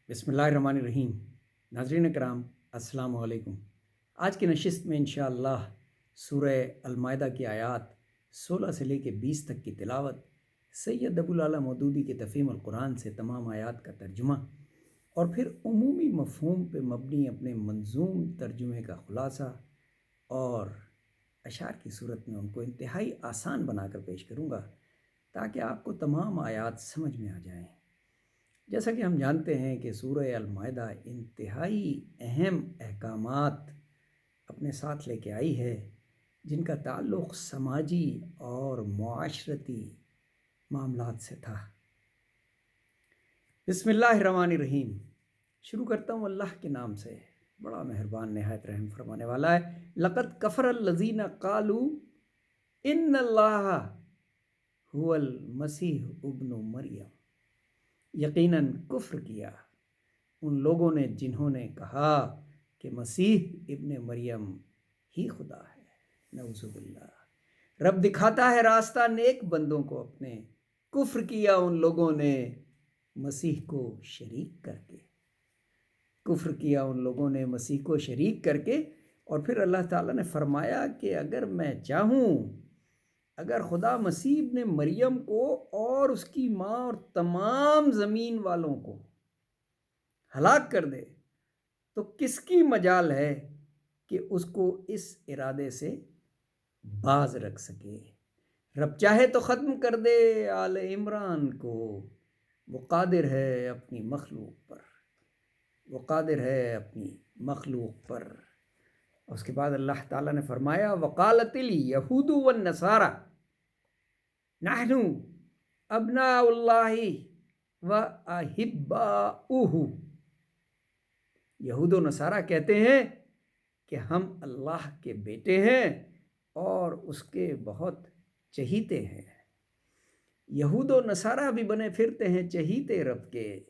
بسم اللہ الرحمن الرحیم۔ ناظرین کرام السلام علیکم۔ آج کی نشست میں انشاءاللہ سورہ المائدہ کی آیات 16 سے لے کے 20 تک کی تلاوت، سید ابوالعلا مودودی کے تفہیم القرآن سے تمام آیات کا ترجمہ اور پھر عمومی مفہوم پہ مبنی اپنے منظوم ترجمے کا خلاصہ اور اشعار کی صورت میں ان کو انتہائی آسان بنا کر پیش کروں گا تاکہ آپ کو تمام آیات سمجھ میں آ جائیں۔ جیسا کہ ہم جانتے ہیں کہ سورہ المائدہ انتہائی اہم احکامات اپنے ساتھ لے کے آئی ہے، جن کا تعلق سماجی اور معاشرتی معاملات سے تھا۔ بسم اللہ الرحمن الرحیم۔ شروع کرتا ہوں اللہ کے نام سے، بڑا مہربان نہایت رحم فرمانے والا ہے۔ لقد کفر الذین قالوا ان اللہ هو المسیح ابن مریم۔ یقیناً کفر کیا ان لوگوں نے جنہوں نے کہا کہ مسیح ابن مریم ہی خدا ہے۔ نعوذ باللہ۔ رب دکھاتا ہے راستہ نیک بندوں کو اپنے، کفر کیا ان لوگوں نے مسیح کو شریک کر کے، کفر کیا ان لوگوں نے مسیح کو شریک کر کے۔ اور پھر اللہ تعالیٰ نے فرمایا کہ اگر میں چاہوں، اگر خدا مسیح ابن مریم کو اور اس کی ماں اور تمام زمین والوں کو ہلاک کر دے تو کس کی مجال ہے کہ اس کو اس ارادے سے باز رکھ سکے۔ رب چاہے تو ختم کر دے آل عمران کو، وہ قادر ہے اپنی مخلوق پر، وہ قادر ہے اپنی مخلوق پر۔ اس کے بعد اللہ تعالیٰ نے فرمایا وقالت الیہود والنصارى نحن ابناء اللہ واحباؤہ۔ یہود و نصارہ کہتے ہیں کہ ہم اللہ کے بیٹے ہیں اور اس کے بہت چہیتے ہیں۔ یہود و نصارہ بھی بنے پھرتے ہیں چہیتے رب کے۔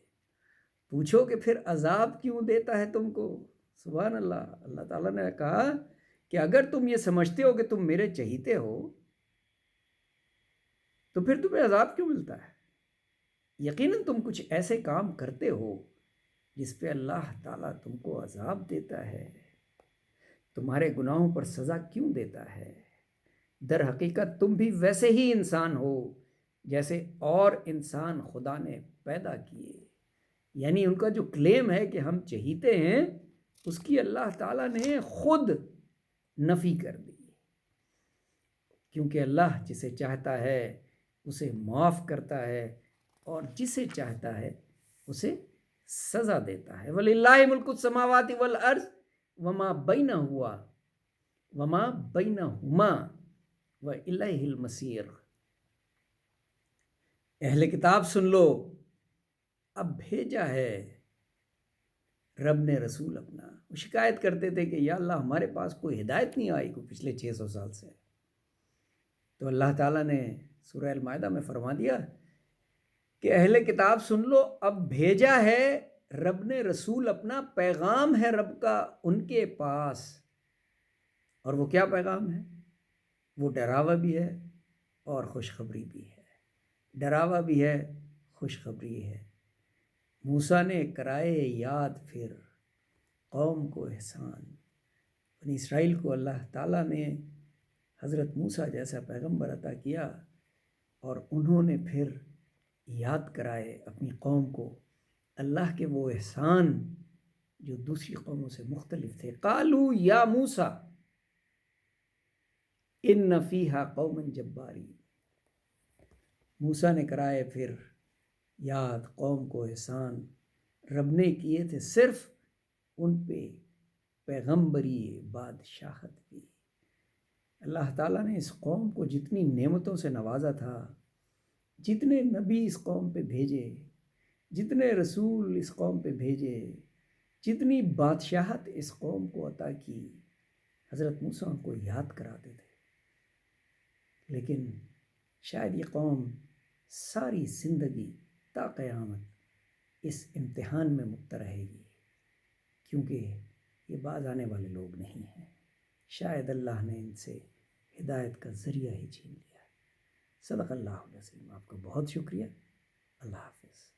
پوچھو کہ پھر عذاب کیوں دیتا ہے تم کو؟ سبحان اللہ۔ اللہ تعالیٰ نے کہا کہ اگر تم یہ سمجھتے ہو کہ تم میرے چہیتے ہو تو پھر تمہیں عذاب کیوں ملتا ہے؟ یقیناً تم کچھ ایسے کام کرتے ہو جس پہ اللہ تعالیٰ تم کو عذاب دیتا ہے۔ تمہارے گناہوں پر سزا کیوں دیتا ہے؟ در حقیقت تم بھی ویسے ہی انسان ہو جیسے اور انسان خدا نے پیدا کیے۔ یعنی ان کا جو کلیم ہے کہ ہم چہیتے ہیں، اس کی اللہ تعالیٰ نے خود نفی کر دی، کیونکہ اللہ جسے چاہتا ہے اسے معاف کرتا ہے اور جسے چاہتا ہے اسے سزا دیتا ہے۔ وَلِلَّهِ مُلْكُ السَّمَاوَاتِ وَالْأَرْضِ وَمَا بَيْنَهُمَا وَإِلَيْهِ الْمَصِيرُ۔ اہل کتاب سن لو، اب بھیجا ہے رب نے رسول اپنا۔ وہ شکایت کرتے تھے کہ یا اللہ ہمارے پاس کوئی ہدایت نہیں آئی کوئی پچھلے 600 سال سے۔ تو اللہ تعالیٰ نے سورہ المائدہ میں فرما دیا کہ اہل کتاب سن لو، اب بھیجا ہے رب نے رسول اپنا، پیغام ہے رب کا ان کے پاس۔ اور وہ کیا پیغام ہے؟ وہ ڈراوا بھی ہے اور خوشخبری بھی ہے۔ ڈراوا بھی ہے، خوشخبری ہے۔ موسیٰ نے کرائے یاد پھر قوم کو احسان۔ بنی اسرائیل کو اللہ تعالیٰ نے حضرت موسیٰ جیسا پیغمبر عطا کیا اور انہوں نے پھر یاد کرائے اپنی قوم کو اللہ کے وہ احسان جو دوسری قوموں سے مختلف تھے۔ قالوا یا موسیٰ ان فیہا قوما جبارین۔ موسیٰ نے کرائے پھر یاد قوم کو احسان رب نے کیے تھے صرف ان پہ پیغمبری بادشاہت بھی۔ اللہ تعالیٰ نے اس قوم کو جتنی نعمتوں سے نوازا تھا، جتنے نبی اس قوم پہ بھیجے، جتنے رسول اس قوم پہ بھیجے، جتنی بادشاہت اس قوم کو عطا کی، حضرت موسیٰ کو یاد کراتے تھے۔ لیکن شاید یہ قوم ساری زندگی تا قیامت اس امتحان میں مبتلا رہے گی، کیونکہ یہ باز آنے والے لوگ نہیں ہیں۔ شاید اللہ نے ان سے ہدایت کا ذریعہ ہی چھین لیا۔ صدق اللہ العظیم۔ آپ کا بہت شکریہ۔ اللہ حافظ۔